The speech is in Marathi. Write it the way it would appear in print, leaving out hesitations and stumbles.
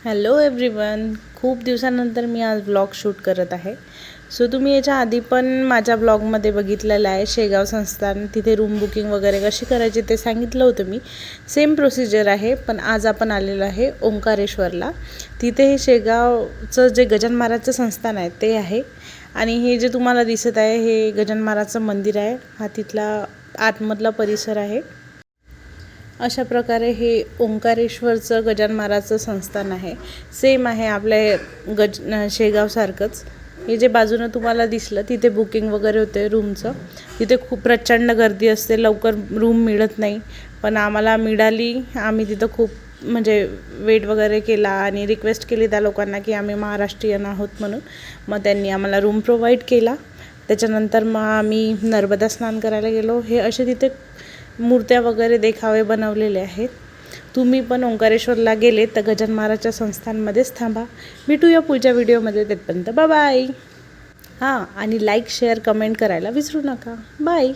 हॅलो एव्हरीवन, खूप दिवसानंतर मी आज ब्लॉग शूट करत आहे. सो तुम्ही याच्या आधी पण माझ्या ब्लॉगमध्ये बघितलेलं आहे. शेगाव संस्थान, तिथे रूम बुकिंग वगैरे कशी करायची ते सांगितलं होतं मी. सेम प्रोसिजर आहे, पण आज आपण आलेलो आहे ओंकारेश्वरला. तिथे हे शेगावचं जे गजानन महाराजचं संस्थान आहे ते आहे. आणि हे जे तुम्हाला दिसत आहे हे गजानन महाराजचं मंदिर आहे. हा तिथला आतमधला परिसर आहे. अशा प्रकारे हे ओंकारेश्वरचं गजानन महाराजचं संस्थान आहे. सेम आहे आपल्या शेगावसारखंच. हे जे बाजूनं तुम्हाला दिसलं तिथे बुकिंग वगैरे होते रूमचं. तिथे खूप प्रचंड गर्दी असते, लवकर रूम मिळत नाही, पण आम्हाला मिळाली. आम्ही तिथं खूप म्हणजे वेट वगैरे केला आणि रिक्वेस्ट केली त्या लोकांना की आम्ही महाराष्ट्रीयन आहोत म्हणून. मग त्यांनी आम्हाला रूम प्रोव्हाइड केला. त्याच्यानंतर मग आम्ही नर्मदा स्नान करायला गेलो. हे असे तिथे मूर्त्या वगैरे देखावे बनवलेले आहेत. तुम्ही पण ओंकारेश्वरला गेले तर गजानन महाराजच्या संस्थानमध्येच थांबा. भेटूया पुढच्या व्हिडिओमध्ये. तिथपर्यंत बाय. आणि लाईक शेअर कमेंट करायला विसरू नका. बाय.